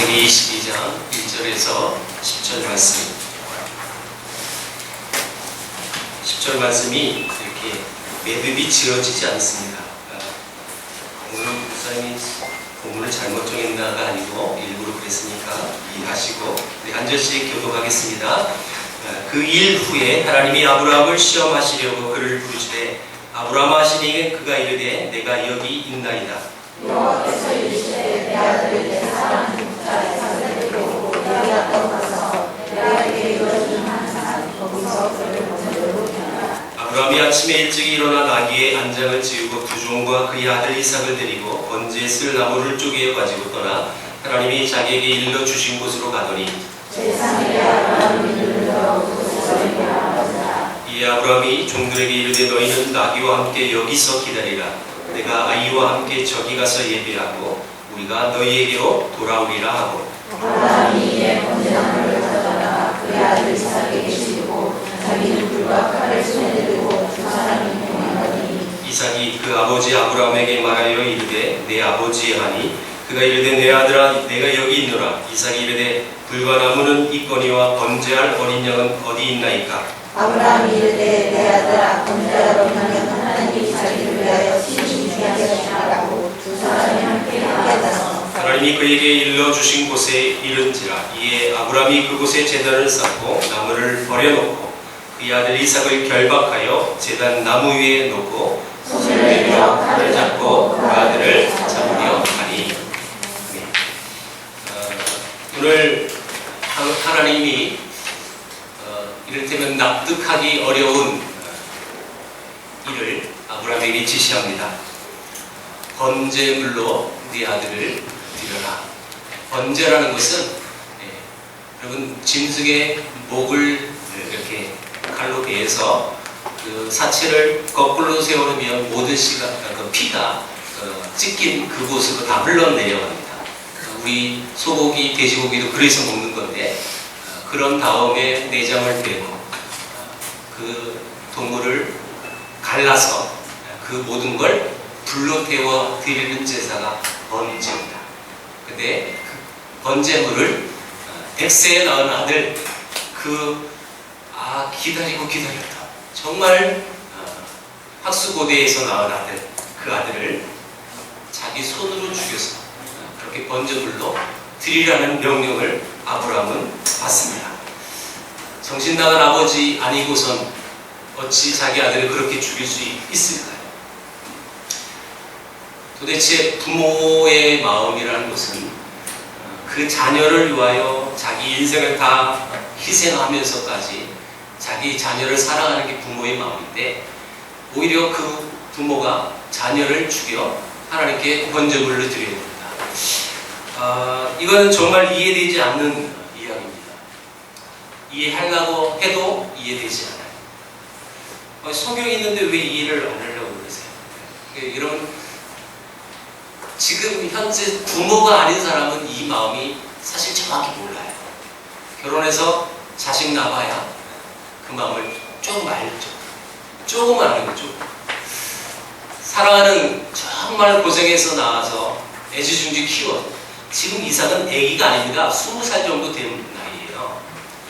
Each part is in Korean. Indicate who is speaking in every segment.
Speaker 1: 창세기 22장 1절에서 10절 말씀. 10절 말씀이 이렇게 매듭이 지어지지 않습니다. 오늘 목사님이 본문을 잘못 정했나가 아니고 일부러 그랬으니까 이해하시고 우리 한 절씩 교독하겠습니다. 그 일 후에 하나님이 아브라함을 시험하시려고 그를 부르시되 아브라함아 하시니 그가 이르되 내가 여기 있나이다.
Speaker 2: 여호와께서 이르시되 내 아들을 내 사랑하는 목자의 사대를 보고 내가 떠나서 내게 이루어진 한 거기서 그를 보내려고 하라.
Speaker 1: 아브라함이 아침에 일찍 일어나 나귀의 안장을 지우고 두 종과 그의 아들 이삭을 데리고 번제에 쓸 나무를 쪼개어 가지고 떠나 하나님이 자기에게 일러 주신 곳으로 가더니
Speaker 2: 제3일에 아브라함이 눈을 들어 그곳에서 일어나더라.
Speaker 1: 이에 아브라함이 종들에게 이르되 너희는 나귀와 함께 여기서 기다리라. 내가 아이와 함께 저기 가서 예배하고 우리가 너희에게로 돌아오리라 하고
Speaker 2: 아브라함이 이에 번제나무를 가져다가 그의 아들 이삭에게 주고 자기는 불과 칼을 손에 들고 두 사람이 동행하더니
Speaker 1: 이삭이 그 아버지 아브라함에게 말하여 이르되 내 아버지 하니 그가 이르되 내 아들아 내가 여기 있노라. 이삭이 이르되 불과 나무는 있거니와 번제할 어린 양은 어디 있나이까.
Speaker 2: 아브라함이 이르되 내 아들아 번제하러 가면 하나님이 자기를 위하여 신중히 하시라고 두 사람이 함께 하였다.
Speaker 1: 하나님이 그에게 일러 주신 곳에 이른지라. 이에 아브라함이 그곳에 제단을 쌓고 나무를 버려놓고 그의 아들 이삭을 결박하여 제단 나무 위에 놓고 손을 내밀어 칼을 잡고 그 아들을 잡으려 하니. 오늘 하나님이 이를테면 납득하기 어려운 일을 아브라함에게 지시합니다. 번제물로 네 아들을 드려라. 번제라는 것은 여러분 짐승의 목을 이렇게 칼로 베어서 그 사체를 거꾸로 세우면 모든 그 피가 찢긴 그곳으로 다 흘러내려갑니다. 우리 소고기, 돼지고기도 그래서 먹는 건데 그런 다음에 내장을 빼고 그 동물을 갈라서 그 모든 걸 불로 태워 드리는 제사가 번제입니다. 근데 그 번제물을 100세에 낳은 아들 기다리고 기다렸다. 정말 학수고대에서 낳은 아들 그 아들을 자기 손으로 죽여서 그렇게 번제물로 드리라는 명령을 아브라함은 받습니다. 정신 나간 아버지 아니고선 어찌 자기 아들을 그렇게 죽일 수 있을까요? 도대체 부모의 마음이라는 것은 그 자녀를 위하여 자기 인생을 다 희생하면서까지 자기 자녀를 사랑하는 게 부모의 마음인데 오히려 그 부모가 자녀를 죽여 하나님께 번제물로 드려야 됩니다. 이건 정말 이해되지 않는 이야기입니다. 이해하려고 해도 이해되지 않아요. 성경이 있는데 왜 이해를 안 하려고 그러세요? 여러분, 지금 현재 부모가 아닌 사람은 이 마음이 사실 정확히 몰라요. 결혼해서 자식 낳아야 그 마음을 조금 알죠. 조금 아는 거죠. 사랑하는 정말 고생해서 낳아서 애지중지 키워. 지금 이삭은 아기가 아닙니다. 20살 정도 된 나이에요.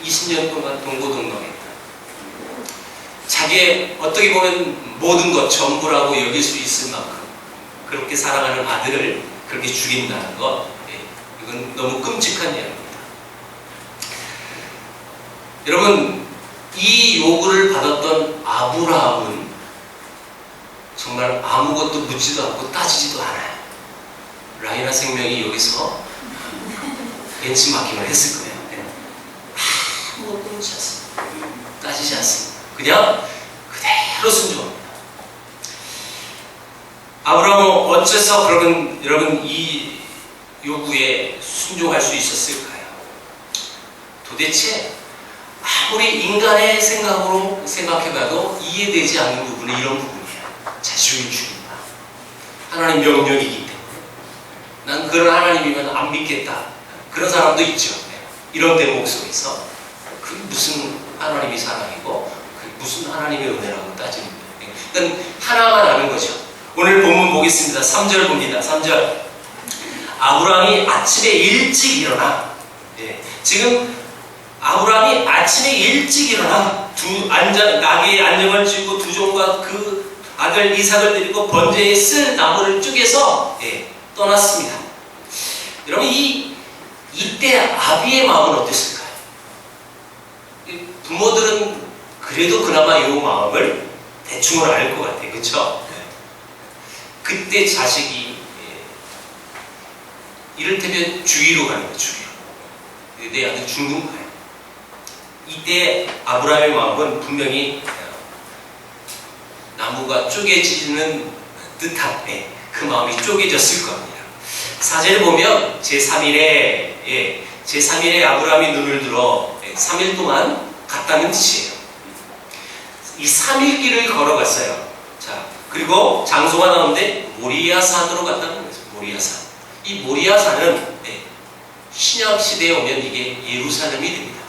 Speaker 1: 20년 동안 동고동락했다. 자기의 어떻게 보면 모든 것 전부라고 여길 수 있을 만큼 그렇게 사랑하는 아들을 그렇게 죽인다는 것, 이건 너무 끔찍한 이야기입니다. 여러분, 이 요구를 받았던 아브라함은 정말 아무것도 묻지도 않고 따지지도 않아요. 라이나 생명이 여기서 벤치마킹을 했을 거예요. 아무것도 묻지 않습니다. 따지지 않습니다. 그냥 그대로 순종합니다. 아브라함은 어째서 그러면 여러분 이 요구에 순종할 수 있었을까요? 도대체 아무리 인간의 생각으로 생각해봐도 이해되지 않는 부분은 이런 부분이에요. 자식을 죽인다. 하나님 명령이기 때문에. 난 그런 하나님이면 안 믿겠다. 그런 사람도 있죠. 이런 대목 속에서 그게 무슨 하나님이 사랑이고 그게 무슨 하나님의 은혜라고 따지는 거예요. 그러니까 하나만 아는 거죠. 오늘 본문 보겠습니다. 3절 봅니다. 3절. 아브라함이 아침에 일찍 일어나. 예, 지금 아브라함이 아침에 일찍 일어나 나귀의 안녕을 지고 두 종과 그 아들 이삭을 데리고 번제에 쓸 나무를 쪼개서 떠났습니다. 여러분 이때 아비의 마음은 어땠을까요? 부모들은 그래도 그나마 이 마음을 대충은 알 것 같아요. 그렇죠? 그때 자식이 이를테면 주위로 가는 거예요. 주위로. 내 아들 죽는 거예요. 이때 아브라함의 마음은 분명히 나무가 쪼개지는 듯한 그 마음이 쪼개졌을 겁니다. 사제를 보면 제3일에 아브라함이 눈을 들어 3일 동안 갔다는 뜻이에요. 이 3일 길을 걸어갔어요. 자, 그리고 장소가 나오는데 모리아산으로 갔다는 거죠. 모리아산. 이 모리아산은 신약 시대에 오면 이게 예루살렘이 됩니다.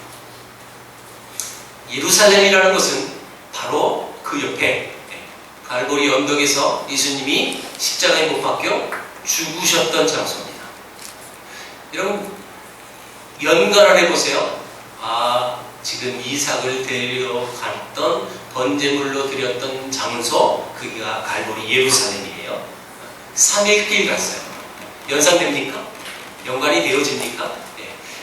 Speaker 1: 예루살렘이라는 것은 바로 그 옆에 갈보리 언덕에서 예수님이 십자가에 못 박혀 죽으셨던 장소입니다. 여러분 연관을 해보세요. 지금 이삭을 데려갔던 번제물로 드렸던 장소, 그가 갈보리 예루살렘이에요. 3일 갔어요. 연상됩니까? 연관이 되어집니까?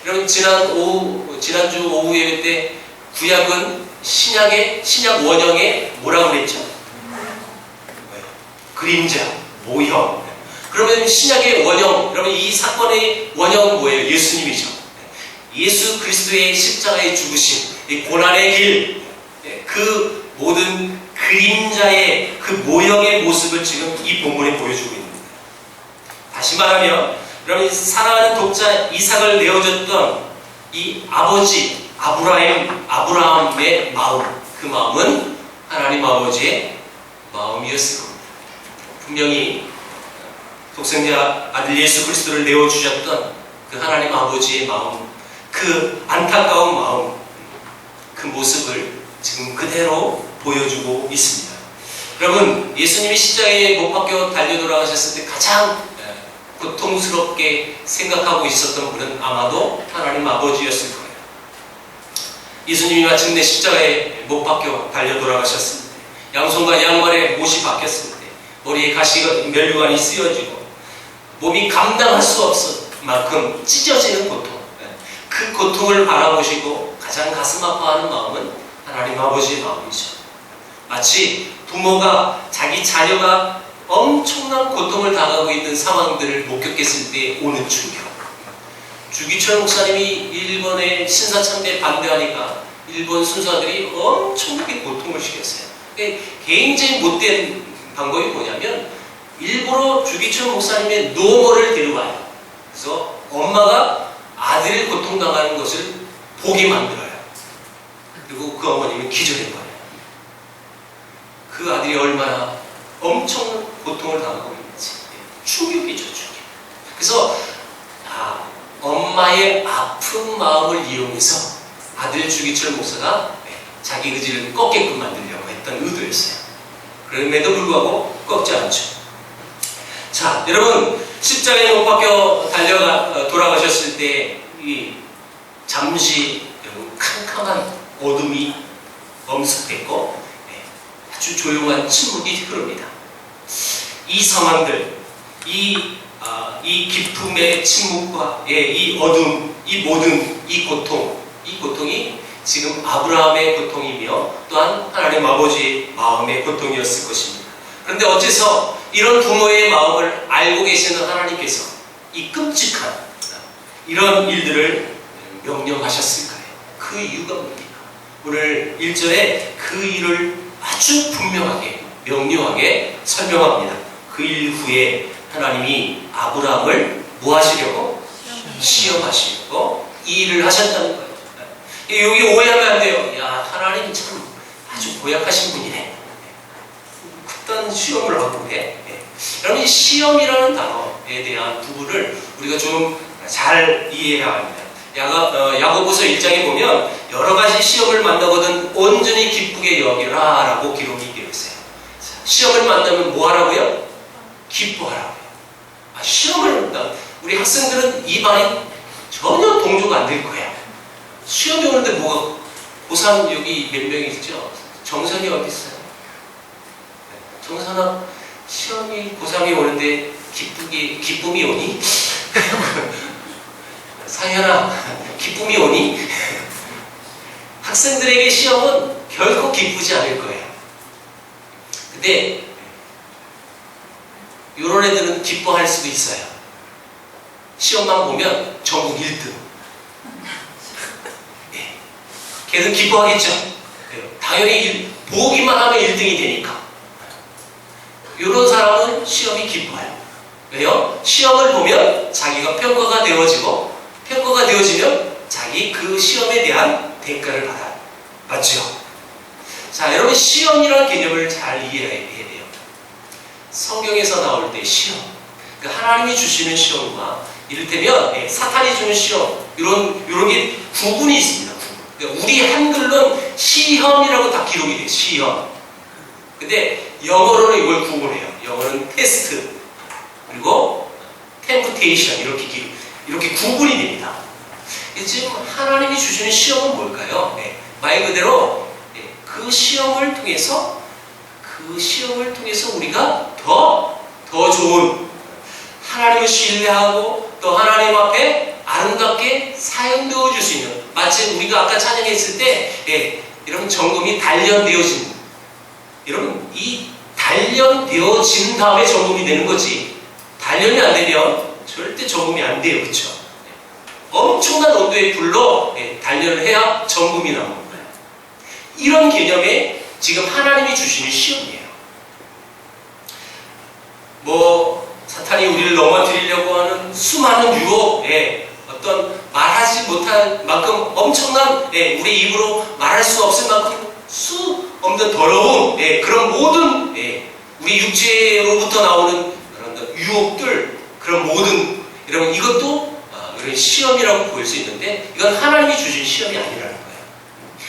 Speaker 1: 여러분 지난주 오후 예배 때 구약은 신약 원형에 뭐라고 그랬죠? 그림자, 모형. 그러면 신약의 원형, 여러분 이 사건의 원형은 뭐예요? 예수님이죠. 예수 그리스도의 십자가의 죽으심, 이 고난의 길, 그 모든 그림자의 그 모형의 모습을 지금 이 본문에 보여주고 있는 거예요. 다시 말하면 여러분 사랑하는 독자 이삭을 내어줬던 이 아버지 아브라함의 마음, 그 마음은 하나님 아버지의 마음이었을 겁니다. 분명히 독생자 아들 예수 그리스도를 내어주셨던 그 하나님 아버지의 마음, 그 안타까운 마음, 그 모습을 지금 그대로 보여주고 있습니다. 여러분 예수님이 십자가에 못 박혀 달려 돌아가셨을 때 가장 고통스럽게 생각하고 있었던 분은 아마도 하나님 아버지였을 거예요. 예수님이 마침내 십자가에 못 박혀 달려 돌아가셨을 때, 양손과 양발에 못이 박혔을 때, 머리에 멸류관이 쓰여지고 몸이 감당할 수 없을 만큼 찢어지는 고통, 그 고통을 바라보시고 가장 가슴 아파하는 마음은 하나님 아버지의 마음이죠. 마치 부모가 자기 자녀가 엄청난 고통을 당하고 있는 상황들을 목격했을 때 오는 충격. 주기철 목사님이 일본의 신사참배에 반대하니까 일본 순사들이 엄청나게 고통을 시켰어요. 굉장히 못된 방법이 뭐냐면 일부러 주기철 목사님의 노모를 데려와요. 그래서 엄마가 아들이 고통당하는 것을 보게 만들어요. 그리고 그 어머님은 기절해버려요. 그 아들이 얼마나 엄청난 고통을 당하고 있는지 충격이죠, 충격. 그래서 엄마의 아픈 마음을 이용해서 아들 주기철 목사가 자기 의지를 꺾게끔 만들려고 했던 의도였어요. 그럼에도 불구하고 꺾지 않죠. 자, 여러분 십자가에 못 박혀 돌아가셨을 때 잠시 캄캄한 어둠이 엄습했고 아주 조용한 침묵이 흐릅니다. 이 상황들, 이 기쁨의 침묵과 이 어둠, 이 모든 이 고통이 지금 아브라함의 고통이며 또한 하나님 아버지의 마음의 고통이었을 것입니다. 그런데 어째서 이런 부모의 마음을 알고 계시는 하나님께서 이 끔찍한 이런 일들을 명령하셨을까요? 그 이유가 뭡니까? 오늘 1절에 그 일을 아주 분명하게 명료하게 설명합니다. 그 일 후에 하나님이 아브라함을 뭐 하시려고? 시험하시려고 이 일을 하셨다는 거예요. 여기 오해하면 안 돼요. 야, 하나님 참 아주 고약하신 분이네. 그딴 시험을 하고 해. 여러분, 이 시험이라는 단어에 대한 부분을 우리가 좀 잘 이해해야 합니다. 야고보서 1장에 보면 여러 가지 시험을 만나거든 온전히 기쁘게 여기라 라고 기록이 되어 있어요. 시험을 만나면 뭐 하라고요? 기뻐하라고요. 시험을 우리 학생들은 이 말이 전혀 동조가 안 될 거예요. 시험이 오는데 뭐가 고3 여기 몇 명이 있죠? 정선이 어디 있어요? 정선아, 시험이 고3이 오는데 기쁨이 오니? 상현아, 기쁨이 오니? 학생들에게 시험은 결코 기쁘지 않을 거예요. 근데 이런 애들은 기뻐할 수도 있어요. 시험만 보면 전국 1등. 네. 걔는 기뻐하겠죠. 당연히 보기만 하면 1등이 되니까. 이런 사람은 시험이 기뻐요. 왜요? 시험을 보면 자기가 평가가 되어지고, 평가가 되어지면 자기 그 시험에 대한 대가를 받아요. 맞죠? 자, 여러분 시험이라는 개념을 잘 이해해야 돼요. 성경에서 나올 때 시험, 그러니까 하나님이 주시는 시험과 이를테면 사탄이 주는 시험, 이런 게 구분이 있습니다. 그러니까 우리 한글로는 시험이라고 다 기록이 돼요. 시험. 근데 영어로는 이걸 구분해요. 영어는 테스트, 그리고 템프테이션, 이렇게 구분이 됩니다. 지금 하나님이 주시는 시험은 뭘까요? 말 그대로 그 시험을 통해서 우리가 더 좋은 하나님을 신뢰하고 또 하나님 앞에 아름답게 사용되어 줄 수 있는, 마치 우리가 아까 찬양했을 때 이런 점검이 단련되어진, 여러분 이 단련되어진 다음에 점검이 되는 거지, 단련이 안 되면 절대 점검이 안 돼요. 그렇죠? 엄청난 온도의 불로 단련을 해야 점검이 나오는 거예요. 이런 개념에 지금 하나님이 주시는 시험이에요. 사탄이 우리를 넘어뜨리려고 하는 수많은 유혹에 어떤 말하지 못할 만큼 엄청난, 우리 입으로 말할 수 없을 만큼 수 없는 더러움, 그런 모든 우리 육체로부터 나오는 그런 유혹들, 그런 모든, 여러분 이것도 이런 시험이라고 보일 수 있는데, 이건 하나님이 주신 시험이 아니라는 거예요.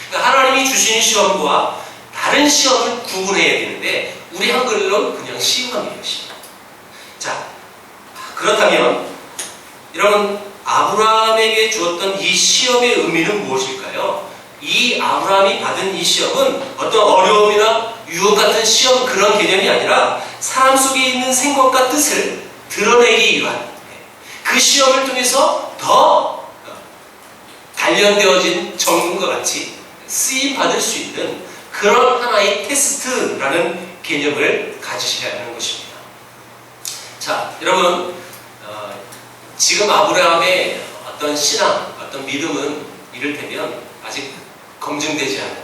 Speaker 1: 그러니까 하나님이 주신 시험과 다른 시험을 구분해야 되는데, 우리 한글로는 그냥 시험이에요. 시험. 자, 그렇다면 여러분 아브라함에게 주었던 이 시험의 의미는 무엇일까요? 이 아브라함이 받은 이 시험은 어떤 어려움이나 유혹 같은 시험, 그런 개념이 아니라 사람 속에 있는 생각과 뜻을 드러내기 위한, 그 시험을 통해서 더 단련되어진 정금과 같이 쓰임 받을 수 있는 그런 하나의 테스트라는 개념을 가지셔야 하는 것입니다. 자, 여러분 지금 아브라함의 어떤 신앙, 어떤 믿음은 이를테면 아직 검증되지 않아요.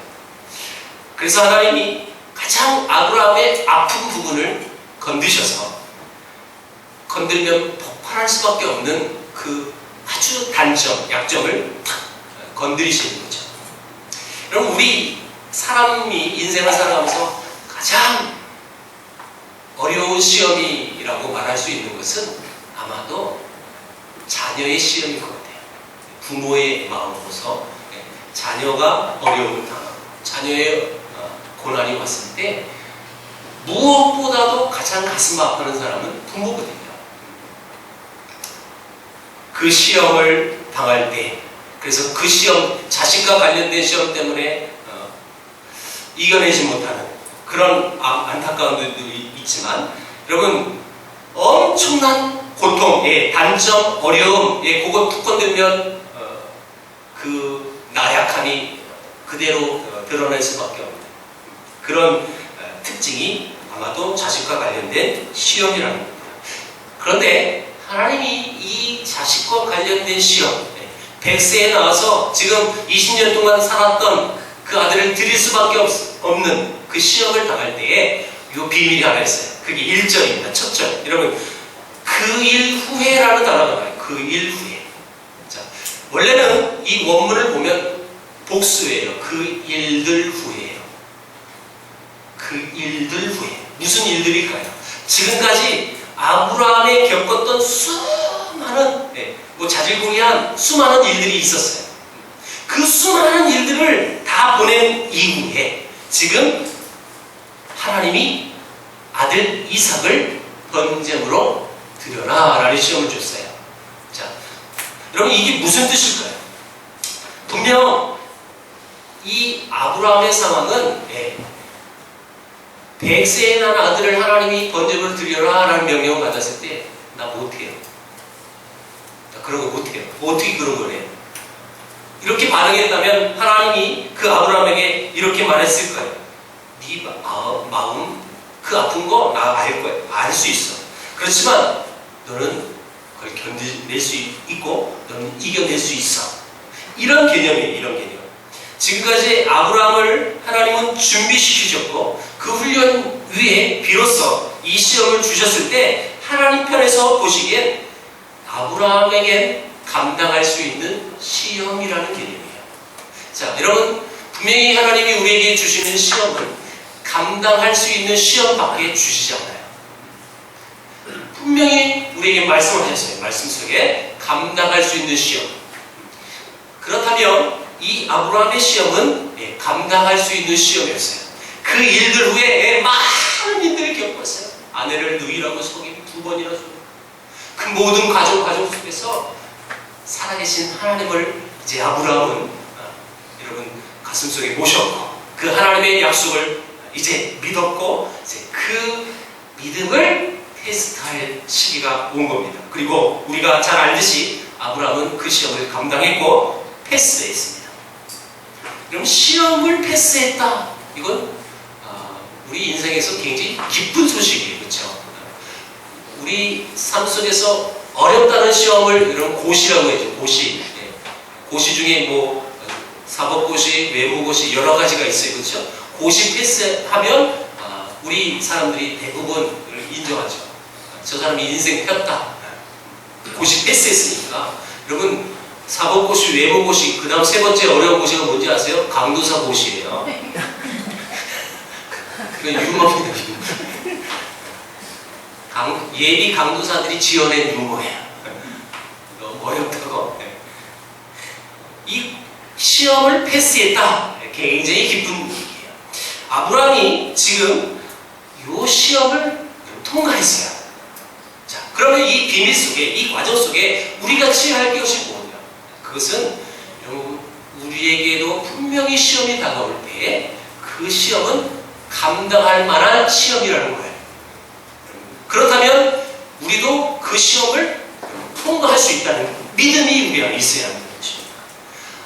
Speaker 1: 그래서 하나님이 가장 아브라함의 아픈 부분을 건드셔서, 건들면 폭발할 수밖에 없는 그 아주 단점, 약점을 탁 건드리시는 거죠. 여러분 우리 사람이 인생을 살아가면서 가장 어려운 시험이라고 말할 수 있는 것은 아마도 자녀의 시험인 것 같아요. 부모의 마음으로서 자녀가 어려움을 당하고 자녀의 고난이 왔을 때 무엇보다도 가장 가슴 아파하는 사람은 부모거든요. 그 시험을 당할 때, 그래서 그 시험, 자식과 관련된 시험 때문에 이겨내지 못하는 그런 안타까운 분들이 있지만, 여러분 엄청난 고통, 단점, 어려움, 그거 툭 건들면 그 나약함이 그대로 드러날 수밖에 없는 그런 특징이 아마도 자식과 관련된 시험이라는 겁니다. 그런데 하나님이 이 자식과 관련된 시험, 100세에 나와서 지금 20년 동안 살았던 그 아들을 드릴 수밖에 없는 그 시험을 당할 때에 이 비밀이 하나 있어요. 그게 1절입니다. 첫 절. 여러분, 그 일 후에라는 단어가 나와요. 그 일 후에. 자, 원래는 이 원문을 보면 복수예요. 그 일들 후에예요. 그 일들 후에. 무슨 일들일까요? 지금까지 아브라함이 겪었던 수많은, 자질구레한 수많은 일들이 있었어요. 그 수많은 일들을 다 보낸 이후에 지금 하나님이 아들 이삭을 번제물로 드려라 라는 시험을 줬어요. 여러분 이게 무슨 뜻일까요? 분명 이 아브라함의 상황은 100세에 난 아들을 하나님이 번제물을 드려라 라는 명령을 받았을 때 나 못해요. 나 그런 거 못해요. 어떻게 그런 걸 해요? 이렇게 반응했다면 하나님이 그 아브라함에게 이렇게 말했을 거예요. 네 마음 그 아픈 거 나 알 거야. 알 수 있어. 그렇지만 너는 그걸 견뎌낼 수 있고 너는 이겨낼 수 있어. 이런 개념이에요. 이런 개념. 지금까지 아브라함을 하나님은 준비시키셨고 그 훈련 위에 비로소 이 시험을 주셨을 때 하나님 편에서 보시기엔 아브라함에게 감당할 수 있는 시험이라는 개념이에요. 자, 여러분 분명히 하나님이 우리에게 주시는 시험은 감당할 수 있는 시험밖에 주시지 않아요. 분명히 우리에게 말씀하셨어요. 말씀 속에 감당할 수 있는 시험. 그렇다면 이 아브라함의 시험은 감당할 수 있는 시험이었어요. 그 일들 후에 많은 일들을 겪었어요. 아내를 누이라고 속이고 2번이나 속이고 그 모든 가족 속에서 살아계신 하나님을 이제 아브라함은 여러분 가슴속에 모셨고 그 하나님의 약속을 이제 믿었고 이제 그 믿음을 테스트할 시기가 온 겁니다. 그리고 우리가 잘 알듯이 아브라함은 그 시험을 감당했고 패스했습니다. 그럼 시험을 패스했다. 이건 우리 인생에서 굉장히 기쁜 소식이에요. 그렇죠? 우리 삶 속에서 어렵다는 시험을 이런 고시라고 해죠. 고시. 고시 중에 뭐 사법고시, 외모고시 여러 가지가 있어요. 그렇죠? 고시 패스하면 우리 사람들이 대부분 인정하죠. 저 사람이 인생 폈다. 고시 패스했으니까. 여러분 사법고시, 외모고시, 그 다음 3번째 어려운 고시가 뭔지 아세요? 강도사 고시예요. 그건 유머입니다. 예비 강도사들이 지어낸 유머예요. 너무 어렵다고. 이 시험을 패스했다. 굉장히 기쁜 얘기예요. 아브라함이 지금 이 시험을 통과했어요. 자, 그러면 이 비밀 속에, 이 과정 속에 우리가 취할 것이 뭐냐? 그것은 우리에게도 분명히 시험이 다가올 때 그 시험은 감당할 만한 시험이라는 거예요. 그렇다면 우리도 그 시험을 통과할 수 있다는 믿음이 우리 안에 있어야 하는 것입니다.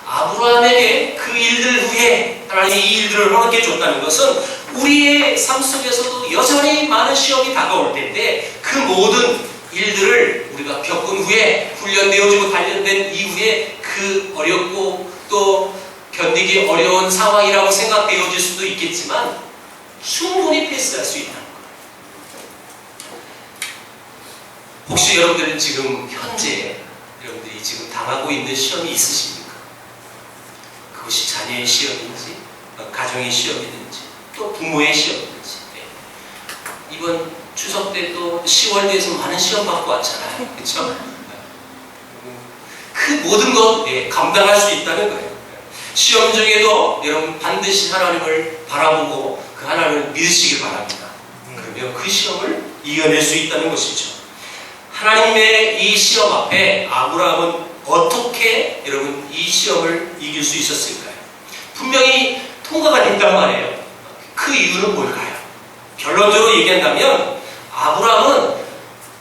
Speaker 1: 아브라함에게 그 일들 후에 하나님이 이 일들을 허락해 줬다는 것은 우리의 삶 속에서도 여전히 많은 시험이 다가올 텐데 그 모든 일들을 우리가 겪은 후에 훈련되어지고 단련된 이후에 그 어렵고 또 견디기 어려운 상황이라고 생각되어질 수도 있겠지만 충분히 패스할 수 있다는 거예요. 혹시 여러분들은 지금 현재 여러분들이 지금 당하고 있는 시험이 있으십니까? 그것이 자녀의 시험인지 가정의 시험이든지 또 부모의 시험이든지 이번 추석 때 또 10월대에서 많은 시험 받고 왔잖아요. 그렇죠? 그 모든 것 감당할 수 있다는 거예요. 시험 중에도 여러분 반드시 하나님을 바라보고 그 하나님을 믿으시길 바랍니다. 그러면 그 시험을 이겨낼 수 있다는 것이죠. 하나님의 이 시험 앞에 아브라함은 어떻게 여러분 이 시험을 이길 수 있었을까요? 분명히 통과가 됐단 말이에요. 그 이유는 뭘까요? 결론적으로 얘기한다면 아브라함은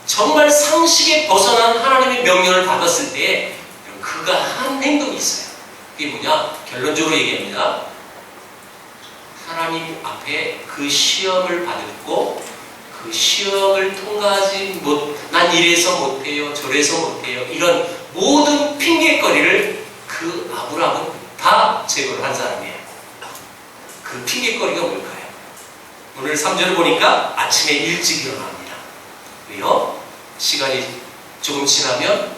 Speaker 1: 정말 상식에 벗어난 하나님의 명령을 받았을 때 그가 한 행동이 있어요. 그게 뭐냐? 결론적으로 얘기합니다. 하나님 앞에 그 시험을 받았고 그 시험을 통과하지 난 이래서 못해요, 저래서 못해요 이런 모든 핑계거리를 그 아브라함은 다 제거를 한 사람이에요. 그 핑계거리가 뭘까요? 오늘 3절을 보니까 아침에 일찍 일어납니다. 왜요? 시간이 조금 지나면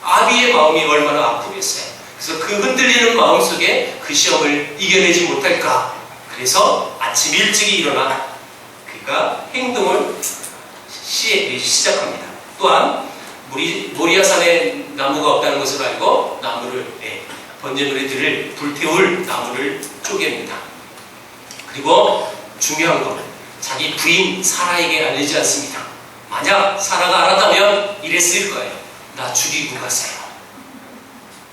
Speaker 1: 아비의 마음이 얼마나 아프겠어요. 그래서 그 흔들리는 마음속에 그 시험을 이겨내지 못할까? 그래서 아침 일찍 일어나 그가 행동을 시작합니다. 또한 모리아산에 나무가 없다는 것을 알고 나무를 번제물에 드릴 불태울 나무를 쪼갭니다. 그리고 중요한 건 자기 부인 사라에게 알리지 않습니다. 만약 사라가 알았다면 이랬을 거예요. 나 죽이고 가세요.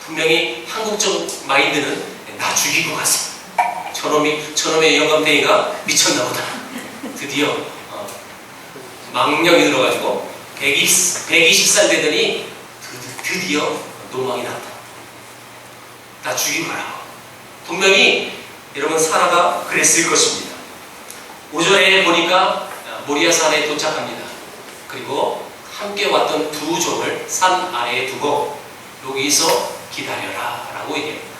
Speaker 1: 분명히 한국적 마인드는 나 죽이고 갔어. 저놈의 영감탱이가 미쳤나 보다. 드디어 망령이 들어가지고 120살 되더니 드디어 노망이 났다. 나 죽이고 가라고. 분명히 여러분 사라가 그랬을 것입니다. 오전에 보니까 모리아산에 도착합니다. 그리고 함께 왔던 두 종을 산 아래에 두고 여기서 기다려라 라고 얘기합니다.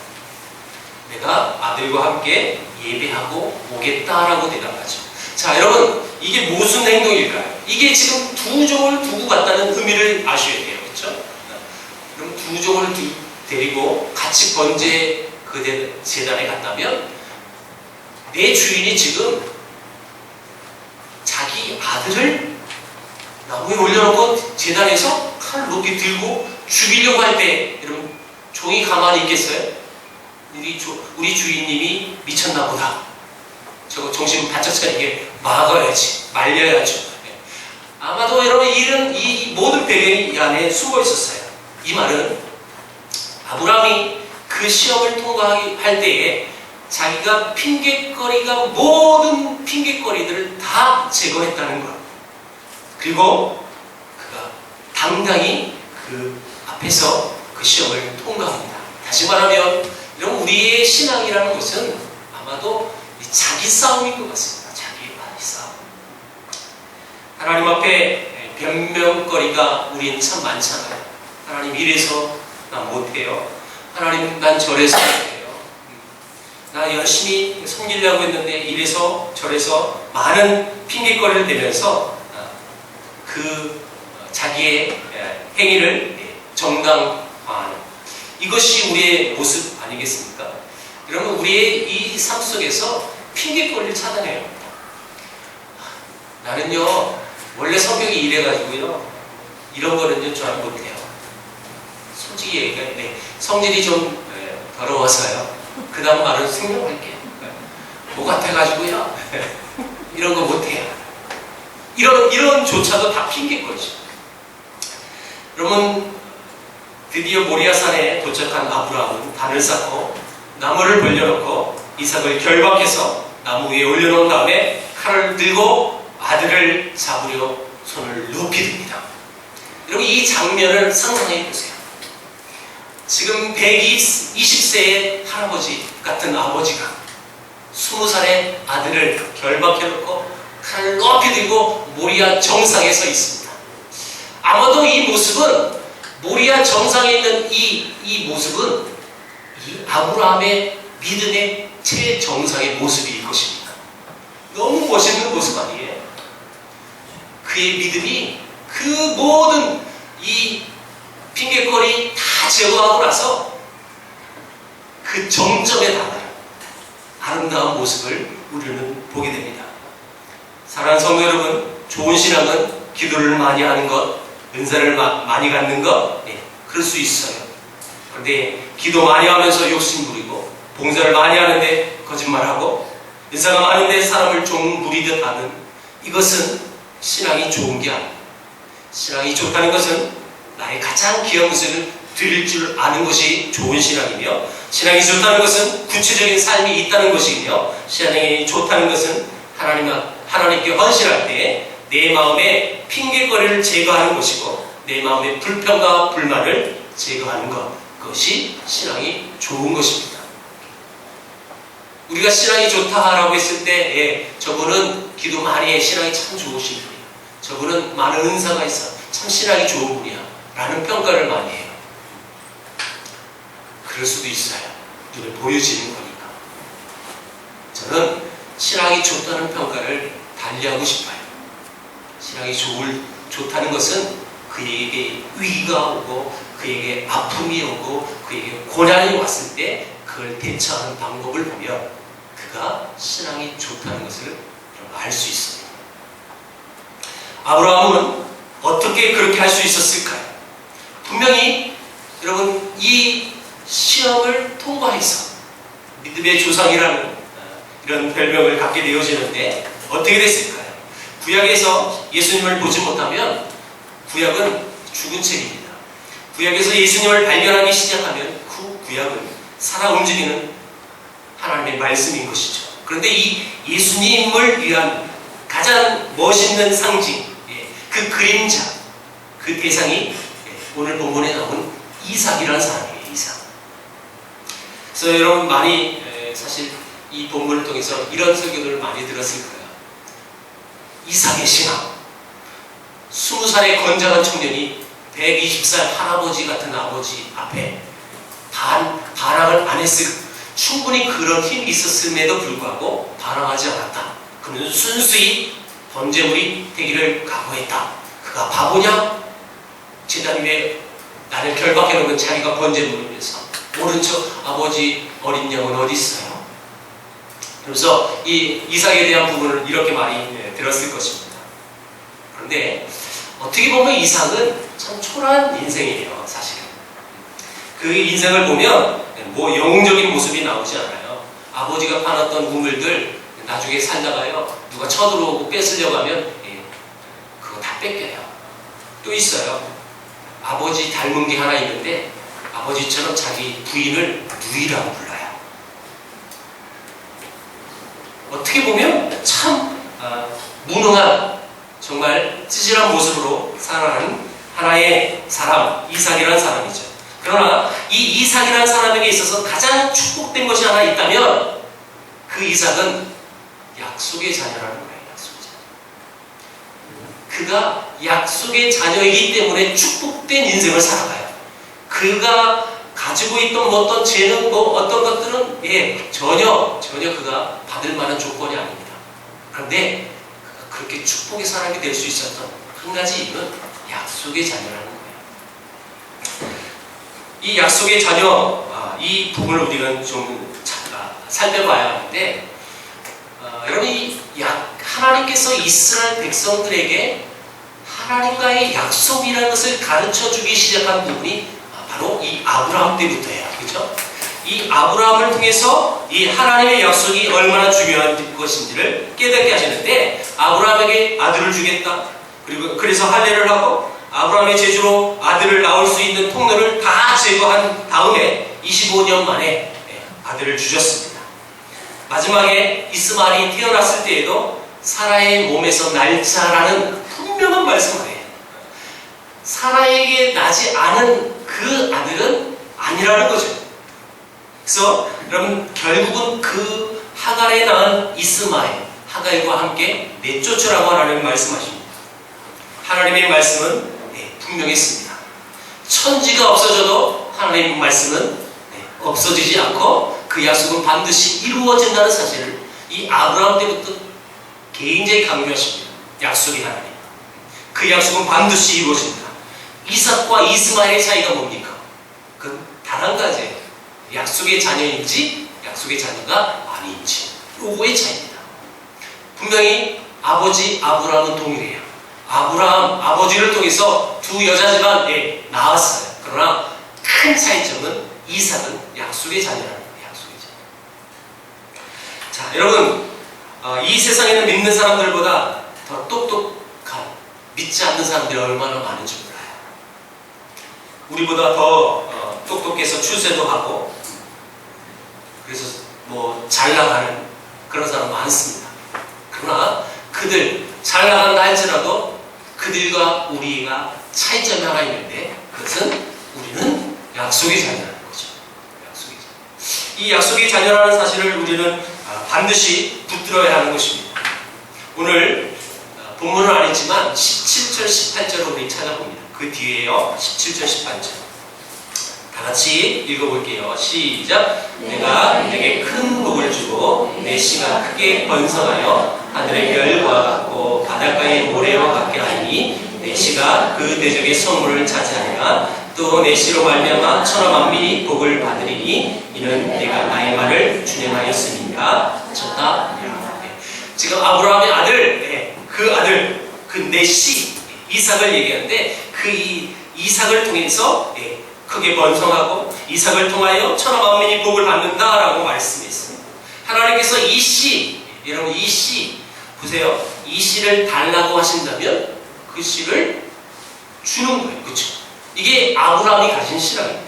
Speaker 1: 내가 아들과 함께 예배하고 오겠다라고 대답하죠. 자, 여러분 이게 무슨 행동일까요? 이게 지금 두 종을 두고 갔다는 의미를 아셔야 돼요. 그렇죠? 그럼 두 종을 데리고 같이 번제 그 제단에 갔다면 내 주인이 지금 자기 아들을 나무에 올려놓고 제단에서 칼을 높이 들고 죽이려고 할 때 여러분 종이 가만히 있겠어요? 우리 주인님이 미쳤나 보다. 저거 정신 바짝 차리게 막아야지, 말려야죠. 아마도 여러분 이 모든 배경이 이 안에 숨어 있었어요. 이 말은 아브라함이 그 시험을 통과할 때에 자기가 모든 핑계거리들을 다 제거했다는 것. 그리고 그가 당당히 그 앞에서 그 시험을 통과합니다. 다시 말하면 이런 우리의 신앙이라는 것은 아마도 자기 싸움인 것 같습니다. 자기 싸움. 하나님 앞에 변명거리가 우리는 참 많잖아요. 하나님 이래서 난 못해요. 하나님 난 저래서 못해요. 나 열심히 섬기려고 했는데 이래서 저래서 많은 핑계거리를 대면서 그 자기의 행위를 정당화하는 이것이 우리의 모습 아니겠습니까? 여러분 우리의 이 삶 속에서 핑계거리를 찾아내야 합니다. 나는요 원래 성격이 이래가지고요 이런 거는요 잘 못해요. 솔직히 얘기해 성질이 좀 더러워서요. 그 다음 말은 생략할게요. 뭐 같아가지고요 이런 거 못해요. 이런 조차도 다 핑계거리죠. 여러분 드디어 모리아산에 도착한 아브라함은 단을 쌓고 나무를 벌려놓고 이삭을 결박해서 나무 위에 올려놓은 다음에 칼을 들고 아들을 잡으려 손을 높이 듭니다. 여러분 이 장면을 상상해 보세요. 지금 120세의 할아버지 같은 아버지가 20살의 아들을 결박해놓고 칼을 높이 들고 모리아 정상에 서 있습니다. 아마도 이 모습은 모리아 정상에 있는 이 모습은 이 아브라함의 믿음의 최정상의 모습일 것입니다. 너무 멋있는 모습 아니에요? 그의 믿음이 그 모든 이 핑계거리 다 제거하고 나서 그 정점에 달하는 아름다운 모습을 우리는 보게 됩니다. 사랑하는 성도 여러분, 좋은 신앙은 기도를 많이 하는 것, 은사를 많이 갖는 것, 그럴 수 있어요. 그런데 기도 많이 하면서 욕심 부리고 봉사를 많이 하는데 거짓말하고 은사가 많은데 사람을 좀 부리듯 하는 이것은 신앙이 좋은 게 아닙니다. 신앙이 좋다는 것은 나의 가장 귀한 것을 드릴 줄 아는 것이 좋은 신앙이며, 신앙이 좋다는 것은 구체적인 삶이 있다는 것이며, 신앙이 좋다는 것은 하나님께 헌신할 때 내 마음의 핑계거리를 제거하는 것이고 내 마음의 불평과 불만을 제거하는 것, 그것이 신앙이 좋은 것입니다. 우리가 신앙이 좋다라고 했을 때 저분은 기도 많이 해, 신앙이 참 좋으신 분이야, 저분은 많은 은사가 있어, 참 신앙이 좋은 분이야 라는 평가를 많이 해요. 그럴 수도 있어요. 눈에 보여지는 거니까. 저는 신앙이 좋다는 평가를 달리하고 싶어요. 신앙이 좋다는 것은 그에게 위기가 오고 그에게 아픔이 오고 그에게 고난이 왔을 때 그걸 대처하는 방법을 보면 그가 신앙이 좋다는 것을 알 수 있습니다. 아브라함은 어떻게 그렇게 할 수 있었을까요? 분명히 여러분 이 시험을 통과해서 믿음의 조상이라는 이런 별명을 갖게 되어지는데 어떻게 됐을까요? 구약에서 예수님을 보지 못하면 구약은 죽은 책입니다. 구약에서 예수님을 발견하기 시작하면 그 구약은 살아 움직이는 하나님의 말씀인 것이죠. 그런데 이 예수님을 위한 가장 멋있는 상징, 그 그림자, 그 대상이 오늘 본문에 나온 이삭이라는 사람이에요. 이삭. 그래서 여러분 많이 사실 이 본문을 통해서 이런 설교들을 많이 들었을 거예요. 이삭의 신앙. 20살의 건장한 청년이 120살 할아버지 같은 아버지 앞에 반항을 안 했을, 충분히 그런 힘이 있었음에도 불구하고 반항하지 않았다. 그는 순수히 번제물이 되기를 각오했다. 그가 바보냐? 제자님 왜 나를 결박해 놓은 자기가 번제물을 위해서 모른 척 아버지 어린 양은 어디 있어요? 그래서 이 이삭에 대한 부분을 이렇게 많이 들었을 것입니다. 그런데 어떻게 보면 이삭은 참 초라한 인생이에요. 사실은 그 인생을 보면 뭐 영웅적인 모습이 나오지 않아요. 아버지가 파놨던 우물들 나중에 살다가요 누가 쳐들어오고 뺏으려고 하면 그거 다 뺏겨요. 또 있어요. 아버지 닮은 게 하나 있는데 아버지처럼 자기 부인을 누이라고 불러요. 어떻게 보면 참 무능한, 정말 찌질한 모습으로 살아가는 하나의 사람, 이삭이라는 사람이죠. 그러나 이 이삭이라는 사람에게 있어서 가장 축복된 것이 하나 있다면 그 이삭은 약속의 자녀라는 거예요. 약속의 자녀. 그가 약속의 자녀이기 때문에 축복된 인생을 살아가요. 그가 가지고 있던 어떤 재능, 어떤 것들은 전혀 그가 받을 만한 조건이 아닙니다. 그런데 그가 그렇게 축복의 사람이 될 수 있었던 한 가지 이유는 약속의 자녀라는 거예요. 이 약속의 자녀, 이 부분을 우리는 좀 살펴봐야 하는데, 여러분 하나님께서 이스라엘 백성들에게 하나님과의 약속이라는 것을 가르쳐주기 시작한 부분이 바로 이 아브라함 때부터예요. 그렇죠? 이 아브라함을 통해서 이 하나님의 약속이 얼마나 중요한 것인지를 깨닫게 하시는데, 아브라함에게 아들을 주겠다. 그리고 그래서 할례를 하고 아브라함의 제주로 아들을 낳을 수 있는 통로를 다 제거한 다음에 25년 만에 아들을 주셨습니다. 마지막에 이스마엘이 태어났을 때에도 사라의 몸에서 날짜라는 분명한 말씀을 해요. 사라에게 나지 않은 그 아들은 아니라는 거죠. 그래서 여러분 결국은 그 하갈에 낳은 이스마엘, 하갈과 함께 내쫓으라고 하나님 말씀하십니다. 하나님의 말씀은 분명했습니다. 천지가 없어져도 하나님의 말씀은 없어지지 않고 그 약속은 반드시 이루어진다는 사실을 이 아브라함 때부터 굉장히 강조하십니다. 약속이 하나님. 그 약속은 반드시 이루어진다. 이삭과 이스마엘의 차이가 뭡니까? 그 단 한 가지예요. 약속의 자녀인지 약속의 자녀가 아닌지. 요거의 차이입니다. 분명히 아버지 아브라함은 동일해요. 아브라함 아버지를 통해서 두 여자지만 나왔어요. 그러나 큰 차이점은 이삭은 약속의 자녀라는 거예요. 약속의 자녀. 자, 여러분 이 세상에는 믿는 사람들보다 더 똑똑한, 믿지 않는 사람들이 얼마나 많은지 몰라요. 우리보다 더 똑똑해서 출세도 하고 그래서 뭐 잘 나가는 그런 사람 많습니다. 그러나 그들 잘 나간다 할지라도 그들과 우리가 차이점이 하나 있는데, 그것은 우리는 약속의 자녀라는 거죠. 약속의 자녀. 이 약속의 자녀라는 사실을 우리는 반드시 붙들어야 하는 것입니다. 오늘 본문은 아니지만 17절, 18절을 우리 찾아봅니다. 그 뒤에요. 17절, 18절. 다 같이 읽어볼게요. 시작. 내가 내게 큰 복을 주고 내 씨가 크게 번성하여 하늘의 별과 같고 바닷가의 모래와 같게 하니 내 씨가 그 대적의 성문을 차지하리라. 또 내 씨로 말미암아 천하 만민이 복을 받으리니 이는 내가 나의 말을 준행하였으니까 쳤다. 지금 아브라함의 아들, 그 아들, 그 내 씨 이삭을 얘기하는데, 그 이삭을 통해서 크게 번성하고 이삭을 통하여 천하 만민이 복을 받는다라고 말씀했습니다. 하나님께서 이 씨, 여러분 이 씨 보세요. 이 씨를 달라고 하신다면 그 씨를 주는 거예요. 그렇죠? 이게 아브라함이 가진 신앙입니다.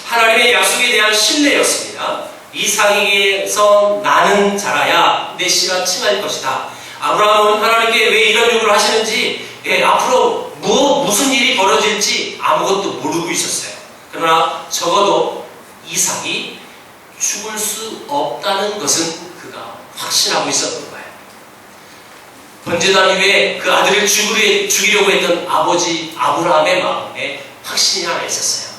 Speaker 1: 하나님의 약속에 대한 신뢰였습니다. 이삭에게서 나는 자라야 내 씨가 칭할 것이다. 아브라함은 하나님께 왜 이런 요구를 하시는지, 앞으로 무슨 일이 벌어질지 아무것도 모르고 있었어요. 그러나 적어도 이삭이 죽을 수 없다는 것은 그가 확신하고 있었던 거예요. 번제단 이후에 그 아들을 죽이려고 했던 아버지 아브라함의 마음에 확신이 하나 있었어요.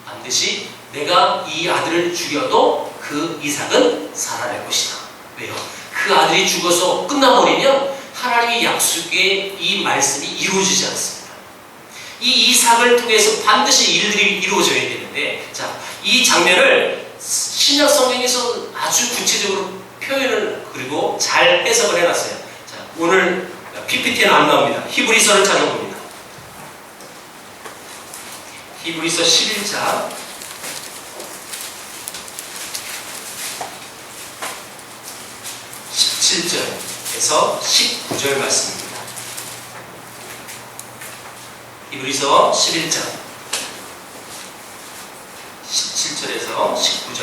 Speaker 1: 반드시 내가 이 아들을 죽여도 그 이삭은 살아날 것이다. 왜요? 그 아들이 죽어서 끝나버리면 하나님의 약속의 이 말씀이 이루어지지 않습니다. 이 이삭을 통해서 반드시 일들이 이루어져야 되는데, 자, 이 장면을 신약 성경에서 아주 구체적으로 표현을 그리고 잘 해석을 해놨어요. 자, 오늘 PPT는 안 나옵니다. 히브리서를 찾아봅니다. 히브리서 11장 17절에서 19절 말씀입니다. 히브리서 11장 17절에서 19절.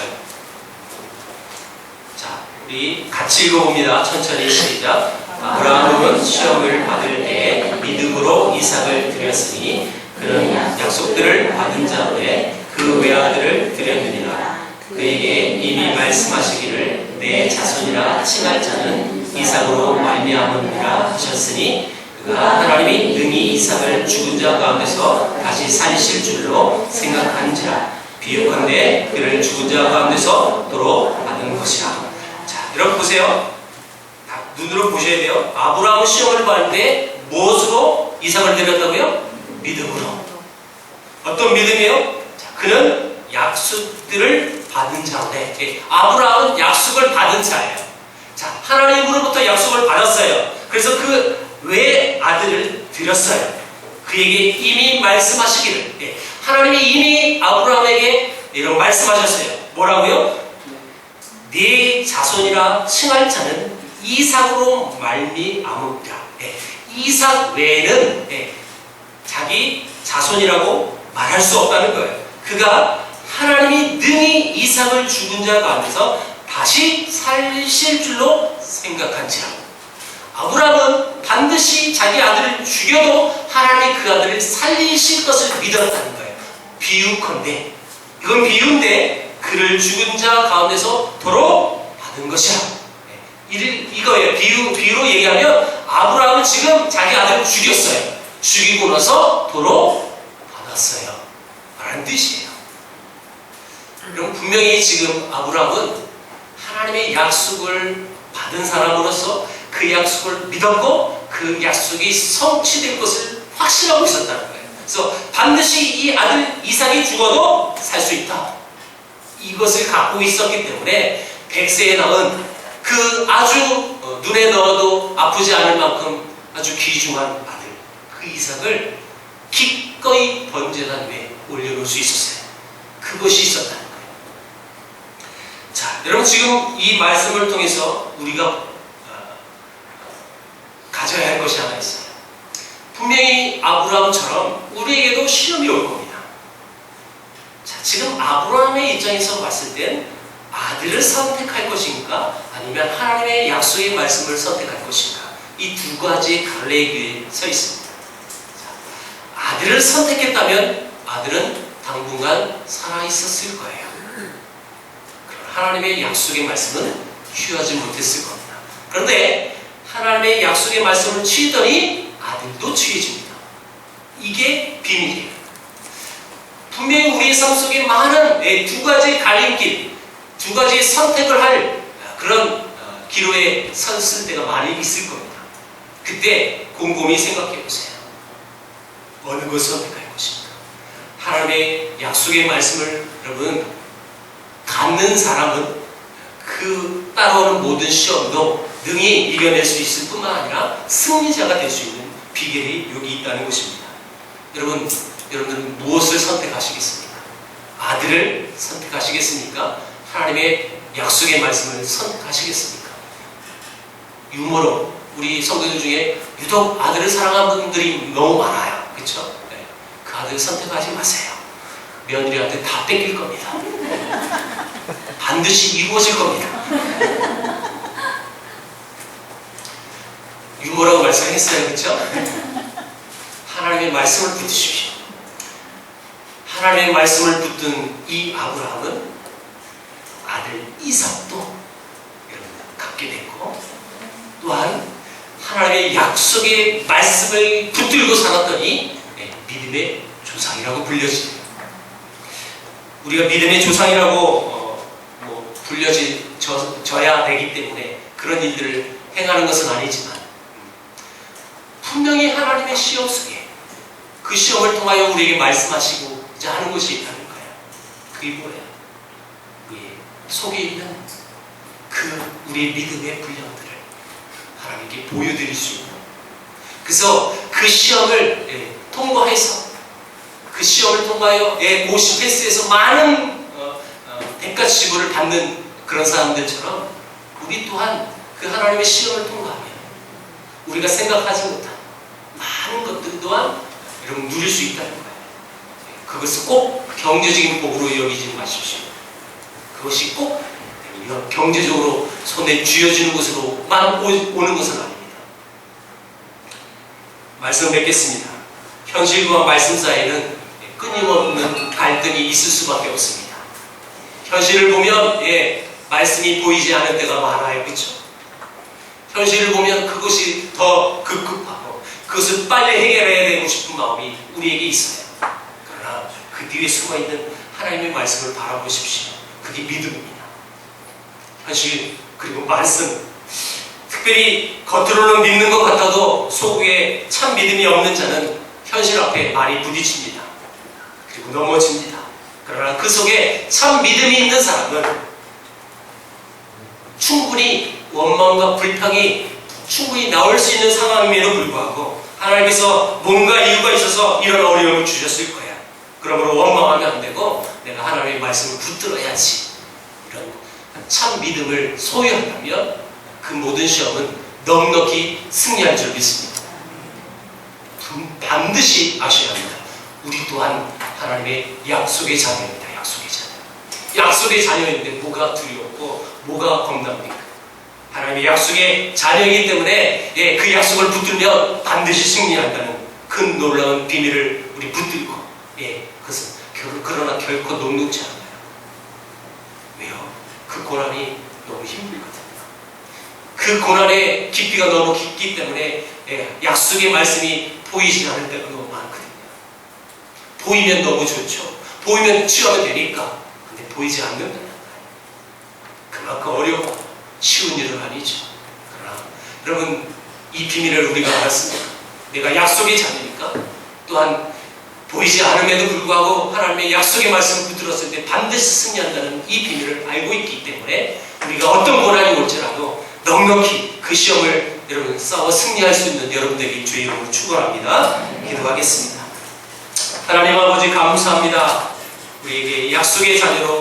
Speaker 1: 자, 우리 같이 읽어봅니다. 천천히 시작. 아브라함은 시험을 받을 때 믿음으로 이삭을 드렸으니 그는 약속들을 받은 자들의 그 외아들을 드렸느니라. 그에게 이미 말씀하시기를 내 자손이라 칭할 자는 이삭으로 말미암으리라 하셨으니 그가 하나님이 능히 이삭을 죽은 자 가운데서 다시 살리실 줄로 생각한지라. 비유컨대 그를 죽은 자 가운데서 도로 받은 것이라. 자, 여러분 보세요. 눈으로 보셔야 돼요. 아브라함은 시험을 받을 때 무엇으로 이삭을 드렸다고요? 믿음으로. 어떤 믿음이에요? 자, 그는 약속들을 받은 자인데, 아브라함은 약속을 받은 자예요. 자, 하나님으로부터 약속을 받았어요. 그래서 그 외아들을 드렸어요. 그에게 이미 말씀하시기를, 하나님이 이미 아브라함에게 이런 말씀하셨어요. 뭐라고요? 네 자손이라 칭할 자는 이삭으로 말미암으리라. 이삭 외에는 자기 자손이라고 말할 수 없다는 거예요. 그가 하나님이 능히 이삭을 죽은 자 가운데서 다시 살리실 줄로 생각한지라. 아브라함은 반드시 자기 아들을 죽여도 하나님이 그 아들을 살리실 것을 믿었다는 거예요. 비유컨대, 이건 비유인데 그를 죽은 자 가운데서 도로 받은 것이라. 이거예요. 비유로 얘기하면 아브라함은 지금 자기 아들을 죽였어요. 죽이고 나서 도로 받았어요. 라는 뜻이에요. 그럼 분명히 지금 아브라함은 하나님의 약속을 받은 사람으로서 그 약속을 믿었고 그 약속이 성취될 것을 확신하고 있었다는 거예요. 그래서 반드시 이 아들 이삭이 죽어도 살 수 있다. 이것을 갖고 있었기 때문에 100세에 낳은 그 아주 눈에 넣어도 아프지 않을 만큼 아주 귀중한 아들, 그 이삭을 기꺼이 번제단 위에 올려놓을 수 있었어요. 그것이 있었다는 거예요. 자, 여러분 지금 이 말씀을 통해서 우리가 가져야 할 것이 하나 있어요. 분명히 아브라함처럼 우리에게도 시험이 올 겁니다. 자, 지금 아브라함의 입장에서 봤을 땐 아들을 선택할 것인가 아니면 하나님의 약속의 말씀을 선택할 것인가, 이 두 가지의 갈래의 길에 서 있습니다. 자, 아들을 선택했다면 아들은 당분간 살아있었을 거예요. 하나님의 약속의 말씀은 취하지 못했을 겁니다. 그런데 하나님의 약속의 말씀을 취했더니 아들도 취해집니다. 이게 비밀이에요. 분명히 우리의 삶 속에 많은 두 가지 갈림길, 두 가지 선택을 할 그런 기로에 섰을 때가 많이 있을 겁니다. 그때 곰곰이 생각해 보세요. 어느 것을 선택할 것인가? 하나님의 약속의 말씀을 여러분 갖는 사람은 그 따라오는 모든 시험도 능히 이겨낼 수 있을 뿐만 아니라 승리자가 될 수 있는 비결이 여기 있다는 것입니다. 여러분들은 무엇을 선택하시겠습니까? 아들을 선택하시겠습니까? 하나님의 약속의 말씀을 선택하시겠습니까? 유머로 우리 성도들 중에 유독 아들을 사랑하는 분들이 너무 많아요. 그렇죠? 네. 그 아들 선택하지 마세요. 며느리한테 다 뺏길 겁니다. 반드시 이루어질 겁니다. 유머라고 말씀했어요. 그렇죠? 하나님의 말씀을 붙드십시오. 하나님의 말씀을 붙든 이 아브라함은 아들 이삭도 여러분 갖게 됐고, 또한 하나님의 약속의 말씀을 붙들고 살았더니 믿음의 조상이라고 불려집니다. 우리가 믿음의 조상이라고 불려져야 되기 때문에 그런 일들을 행하는 것은 아니지만, 분명히 하나님의 시험 속에 그 시험을 통하여 우리에게 말씀하시고 이제 하는 것이 있다는 거예요. 그게 뭐예요? 우리 속에 있는 그 우리의 믿음의 분량들을 하나님께 보여드릴 수 있는, 그래서 그 시험을 통과해서 그 시험을 통과하여 고시패스에서 많은 대가 지불을 받는 그런 사람들처럼 우리 또한 그 하나님의 시험을 통과하면 우리가 생각하지 못한 많은 것들 또한 여러분 누릴 수 있다는 거예요. 그것을 꼭 경제적인 복으로 여기지 마십시오. 그것이 꼭 경제적으로 손에 쥐어지는 것으로만 오는 것은 아닙니다. 말씀 뵙겠습니다. 현실과 말씀 사이에는 끊임없는 갈등이 있을 수밖에 없습니다. 현실을 보면 말씀이 보이지 않을 때가 많아요. 그렇죠? 현실을 보면 그것이 더 급급하고 그것을 빨리 해결해야 되고 싶은 마음이 우리에게 있어요. 그러나 그 뒤에 숨어있는 하나님의 말씀을 바라보십시오. 그게 믿음입니다. 현실 그리고 말씀, 특별히 겉으로는 믿는 것 같아도 속에 참 믿음이 없는 자는 현실 앞에 많이 부딪힙니다. 그리고 넘어집니다. 그러나 그 속에 참 믿음이 있는 사람은 충분히 원망과 불평이 충분히 나올 수 있는 상황임에도 불구하고 하나님께서 뭔가 이유가 있어서 이런 어려움을 주셨을 거야. 그러므로 원망하면 안 되고 내가 하나님의 말씀을 붙들어야지. 이런 참 믿음을 소유한다면 그 모든 시험은 넉넉히 승리할 줄 믿습니다. 반드시 아셔야 합니다. 우리 또한 하나님의 약속의 자녀입니다. 약속의 자녀. 약속의 자녀인데 뭐가 두렵고 뭐가 겁납니까? 하나님의 약속의 자녀이기 때문에 그 약속을 붙들면 반드시 승리한다는 큰 놀라운 비밀을 우리 붙들고 그것은 그러나 결코 녹록지 않아요. 왜요? 그 고난이 너무 힘들거든요. 그 고난의 깊이가 너무 깊기 때문에 약속의 말씀이 보이지 않을 때가 너무 많거든요. 보이면 너무 좋죠. 보이면 취하면 되니까. 근데 보이지 않는다는 거예요. 그만큼 어려워. 쉬운 일은 아니죠. 그러나 여러분 이 비밀을 우리가 알았습니다. 내가 약속의 자녀니까 또한 보이지 않음에도 불구하고 하나님의 약속의 말씀을 붙들었을 때 반드시 승리한다는 이 비밀을 알고 있기 때문에 우리가 어떤 고난이 올지라도 넉넉히 그 시험을 여러분 싸워 승리할 수 있는 여러분들에게 주의 이름으로 축원합니다. 기도하겠습니다. 하나님 아버지 감사합니다. 우리에게 약속의 자녀로